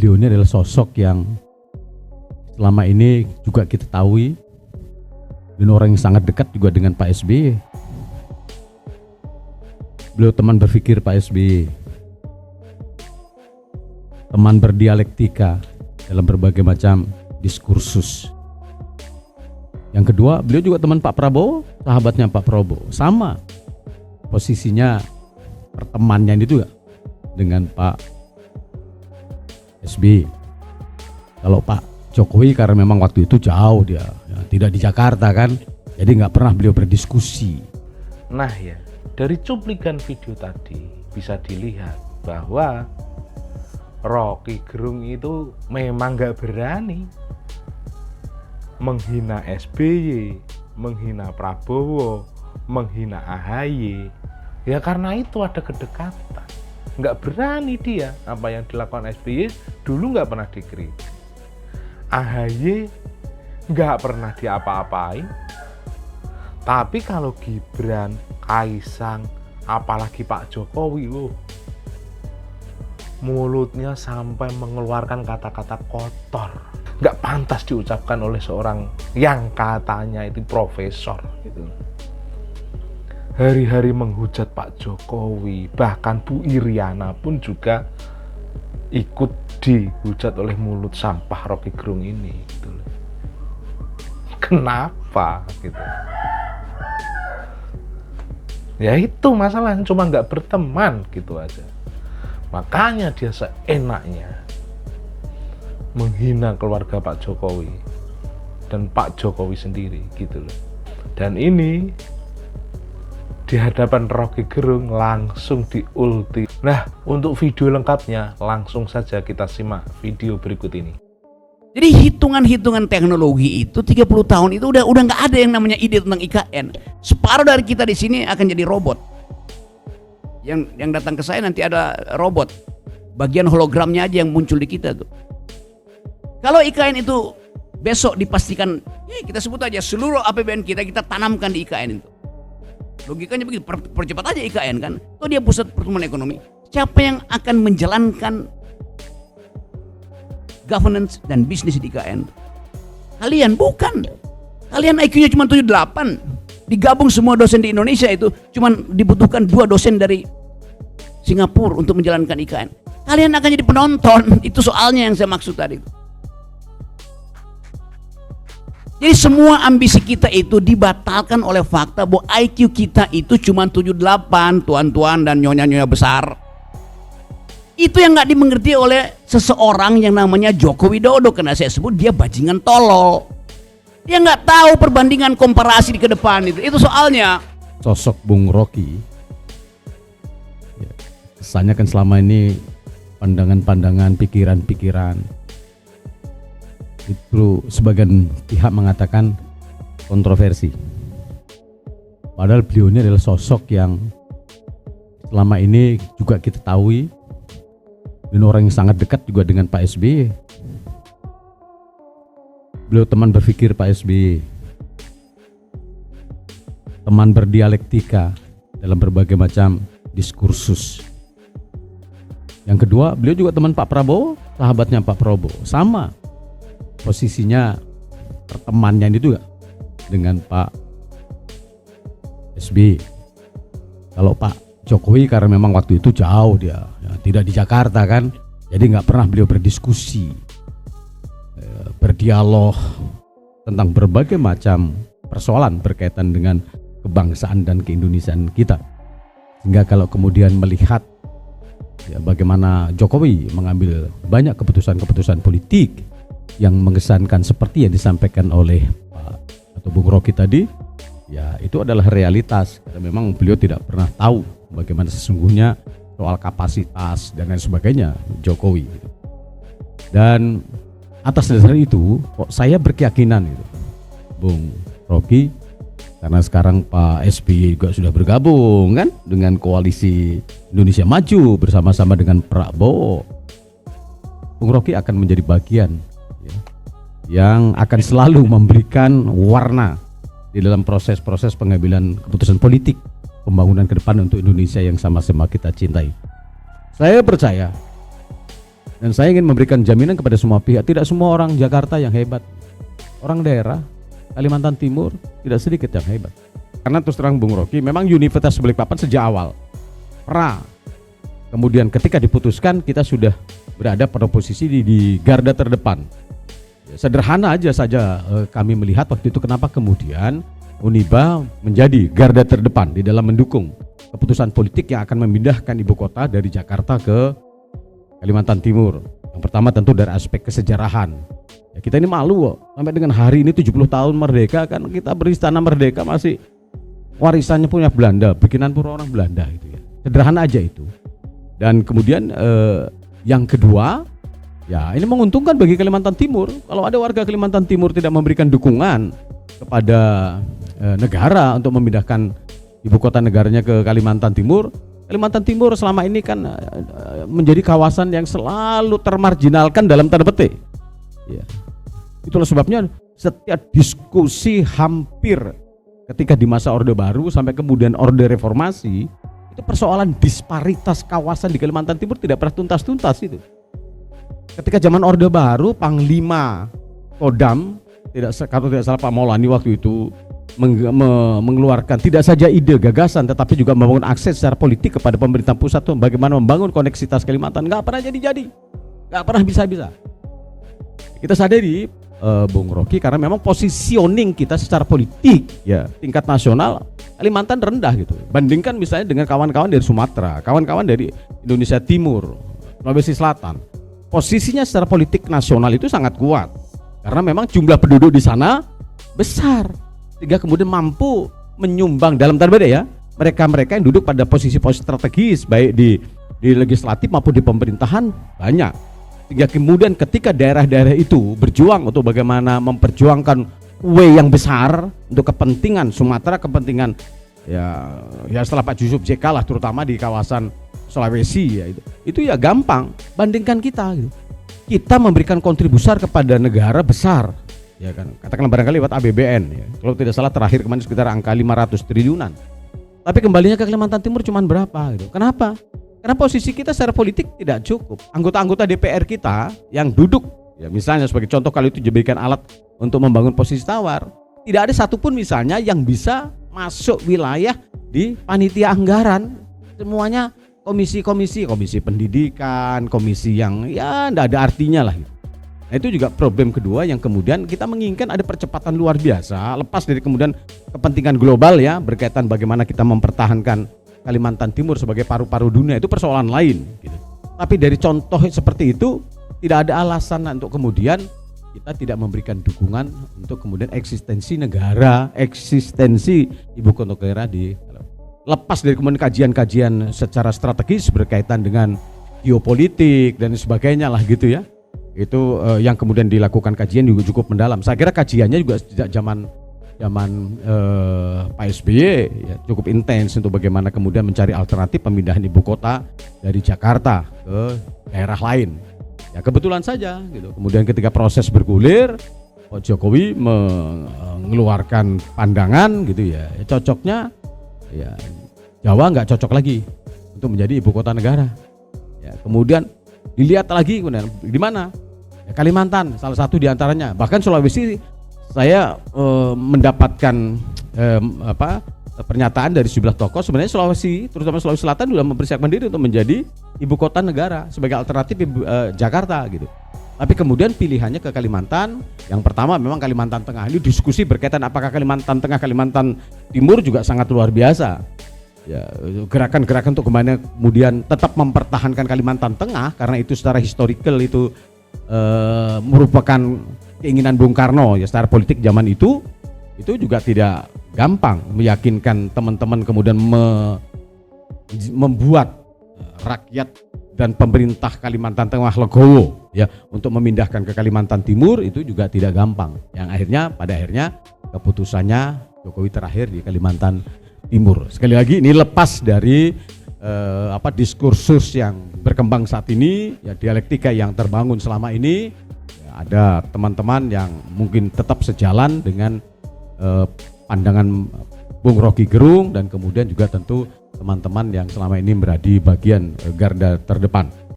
Beliau ini adalah sosok yang selama ini juga kita tahu dan orang yang sangat dekat juga dengan Pak SBY. Beliau teman berpikir Pak SBY, teman berdialektika dalam berbagai macam diskursus. Yang kedua, beliau juga teman Pak Prabowo, sahabatnya Pak Prabowo. Sama posisinya pertemanannya itu dengan Pak SBY. Kalau Pak Jokowi karena memang waktu itu jauh dia, tidak di Jakarta kan, jadi nggak pernah beliau berdiskusi. Nah ya, dari cuplikan video tadi bisa dilihat bahwa Rocky Gerung itu memang nggak berani menghina SBY, menghina Prabowo, menghina AHY. Ya karena itu ada kedekatan. Nggak berani dia. Apa yang dilakukan SBY dulu nggak pernah dikritik. AHY nggak pernah diapa-apain. Tapi kalau Gibran, Kaisang, apalagi Pak Jokowi, mulutnya sampai mengeluarkan kata-kata kotor. Nggak pantas diucapkan oleh seorang yang katanya itu profesor gitu. Hari-hari menghujat Pak Jokowi, bahkan Bu Iriana pun juga ikut dihujat oleh mulut sampah Rocky Gerung ini gitu. Kenapa gitu? Ya itu masalahnya, cuma nggak berteman gitu aja. Makanya dia seenaknya menghina keluarga Pak Jokowi dan Pak Jokowi sendiri gitu loh. Dan ini di hadapan Rocky Gerung langsung diulti. Nah, untuk video lengkapnya langsung saja kita simak video berikut ini. Jadi hitungan-hitungan teknologi itu 30 tahun itu udah nggak ada yang namanya ide tentang IKN. Separuh dari kita di sini akan jadi robot. Yang datang ke saya nanti ada robot. Bagian hologramnya aja yang muncul di kita tuh. Kalau IKN itu besok dipastikan, kita sebut aja seluruh APBN kita tanamkan di IKN itu. Logikanya begitu, percepat aja IKN kan. Itu dia pusat pertumbuhan ekonomi. Siapa yang akan menjalankan governance dan bisnis di IKN? Kalian bukan. Kalian IQ-nya cuma 78. Digabung semua dosen di Indonesia itu cuma dibutuhkan 2 dosen dari Singapura untuk menjalankan IKN. Kalian akan jadi penonton. Itu soalnya yang saya maksud tadi. Jadi semua ambisi kita itu dibatalkan oleh fakta bahwa IQ kita itu cuma 78, tuan-tuan dan nyonya-nyonya besar. Itu yang nggak dimengerti oleh seseorang yang namanya Joko Widodo, karena saya sebut dia bajingan tolol. Dia nggak tahu perbandingan komparasi di ke depan itu soalnya. Sosok Bung Rocky, kesannya kan selama ini pandangan-pandangan, pikiran-pikiran itu sebagian pihak mengatakan kontroversi. Padahal beliau ini adalah sosok yang selama ini juga kita tahu dan orang yang sangat dekat juga dengan Pak SBY. Beliau teman berpikir Pak SBY, teman berdialektika dalam berbagai macam diskursus. Yang kedua, beliau juga teman Pak Prabowo, sahabatnya Pak Prabowo. Sama posisinya pertemanannya itu dengan Pak SBY. Kalau Pak Jokowi karena memang waktu itu jauh dia, tidak di Jakarta kan, jadi nggak pernah beliau berdiskusi, berdialog tentang berbagai macam persoalan berkaitan dengan kebangsaan dan keindonesiaan kita. Sehingga kalau kemudian melihat bagaimana Jokowi mengambil banyak keputusan-keputusan politik yang mengesankan seperti yang disampaikan oleh Pak atau Bung Rocky tadi, ya itu adalah realitas. Karena memang beliau tidak pernah tahu bagaimana sesungguhnya soal kapasitas dan lain sebagainya Jokowi. Dan atas dasar itu, kok saya berkeyakinan itu, Bung Rocky, karena sekarang Pak SBY juga sudah bergabung kan dengan koalisi Indonesia Maju bersama-sama dengan Prabowo. Bung Rocky akan menjadi bagian yang akan selalu memberikan warna di dalam proses-proses pengambilan keputusan politik pembangunan ke depan untuk Indonesia yang sama-sama kita cintai. Saya percaya Dan saya ingin memberikan jaminan kepada semua pihak, tidak semua orang Jakarta yang hebat. Orang daerah Kalimantan Timur tidak sedikit yang hebat. Karena terus terang Bung Rocky, memang Universitas Balikpapan sejak awal kemudian ketika diputuskan kita sudah berada pada posisi di garda terdepan. Sederhana aja saja kami melihat waktu itu kenapa kemudian Uniba menjadi garda terdepan di dalam mendukung keputusan politik yang akan memindahkan ibu kota dari Jakarta ke Kalimantan Timur. Yang pertama tentu dari aspek kesejarahan. Ya, kita ini malu kok, sampai dengan hari ini 70 tahun merdeka kan kita beristana merdeka masih warisannya punya Belanda, bikinan pura orang Belanda gitu ya. Sederhana aja itu. Dan kemudian yang kedua, ya ini menguntungkan bagi Kalimantan Timur. Kalau ada warga Kalimantan Timur tidak memberikan dukungan kepada negara untuk memindahkan ibu kota negaranya ke Kalimantan Timur, Kalimantan Timur selama ini kan menjadi kawasan yang selalu termarginalkan dalam tanda petik. Ya. Itulah sebabnya setiap diskusi hampir ketika di masa Orde Baru sampai kemudian Orde Reformasi, itu persoalan disparitas kawasan di Kalimantan Timur tidak pernah tuntas-tuntas itu. Ketika zaman Orde Baru, Panglima Kodam, kalau tidak salah Pak Maulani waktu itu mengeluarkan tidak saja ide gagasan tetapi juga membangun akses secara politik kepada pemerintah pusat tuh bagaimana membangun koneksitas Kalimantan. Nggak pernah jadi, nggak pernah bisa. Kita sadari Bung Rocky, karena memang positioning kita secara politik ya tingkat nasional Kalimantan rendah gitu. Bandingkan misalnya dengan kawan-kawan dari Sumatera, kawan-kawan dari Indonesia Timur, Sulawesi Selatan, posisinya secara politik nasional itu sangat kuat karena memang jumlah penduduk di sana besar. Sehingga kemudian mampu menyumbang dalam tanda petik ya mereka-mereka yang duduk pada posisi-posisi strategis baik di legislatif maupun di pemerintahan banyak. Sehingga kemudian ketika daerah-daerah itu berjuang untuk bagaimana memperjuangkan yang besar untuk kepentingan Sumatera, kepentingan ya setelah Pak Yusuf JK lah terutama di kawasan Sulawesi ya itu ya gampang. Bandingkan kita gitu. Kita memberikan kontribusi besar kepada negara besar. Ya kan, katakanlah barangkali lewat APBN ya. Kalau tidak salah terakhir kemarin sekitar angka 500 triliunan. Tapi kembalinya ke Kalimantan Timur cuma berapa gitu. Kenapa? Karena posisi kita secara politik tidak cukup. Anggota-anggota DPR kita yang duduk ya misalnya sebagai contoh kalau itu dijadikan alat untuk membangun posisi tawar, tidak ada satupun misalnya yang bisa masuk wilayah di panitia anggaran. Semuanya komisi pendidikan, komisi yang ya enggak ada artinya lah gitu. Nah itu juga problem kedua yang kemudian kita menginginkan ada percepatan luar biasa lepas dari kemudian kepentingan global ya berkaitan bagaimana kita mempertahankan Kalimantan Timur sebagai paru-paru dunia itu persoalan lain gitu. Tapi dari contoh seperti itu tidak ada alasan untuk kemudian kita tidak memberikan dukungan untuk kemudian eksistensi negara, eksistensi ibu kota negara di lepas dari kemudian kajian-kajian secara strategis berkaitan dengan geopolitik dan sebagainya lah gitu ya. Itu yang kemudian dilakukan kajian juga cukup mendalam. Saya kira kajiannya juga sejak zaman Pak SBY ya, cukup intens untuk bagaimana kemudian mencari alternatif pemindahan ibu kota dari Jakarta ke daerah lain. Ya kebetulan saja gitu. Kemudian ketika proses bergulir, Pak Jokowi mengeluarkan pandangan gitu ya. Cocoknya ya Jawa nggak cocok lagi untuk menjadi ibu kota negara. Ya, kemudian dilihat lagi kemudian di mana? Ya, Kalimantan salah satu diantaranya. Bahkan Sulawesi saya mendapatkan pernyataan dari sejumlah tokoh sebenarnya Sulawesi, terutama Sulawesi Selatan sudah mempersiapkan diri untuk menjadi ibu kota negara sebagai alternatif Jakarta gitu. Tapi kemudian pilihannya ke Kalimantan. Yang pertama memang Kalimantan Tengah. Ini diskusi berkaitan apakah Kalimantan Tengah, Kalimantan Timur juga sangat luar biasa. Ya, gerakan-gerakan untuk kemudian tetap mempertahankan Kalimantan Tengah karena itu secara historical itu merupakan keinginan Bung Karno ya secara politik zaman itu juga tidak gampang meyakinkan teman-teman kemudian membuat rakyat dan pemerintah Kalimantan Tengah legowo ya untuk memindahkan ke Kalimantan Timur itu juga tidak gampang. Yang pada akhirnya keputusannya Jokowi terakhir di Kalimantan Timur. Sekali lagi ini lepas dari diskursus yang berkembang saat ini ya dialektika yang terbangun selama ini ya, ada teman-teman yang mungkin tetap sejalan dengan pandangan Bung Rocky Gerung dan kemudian juga tentu teman-teman yang selama ini berada di bagian garda terdepan.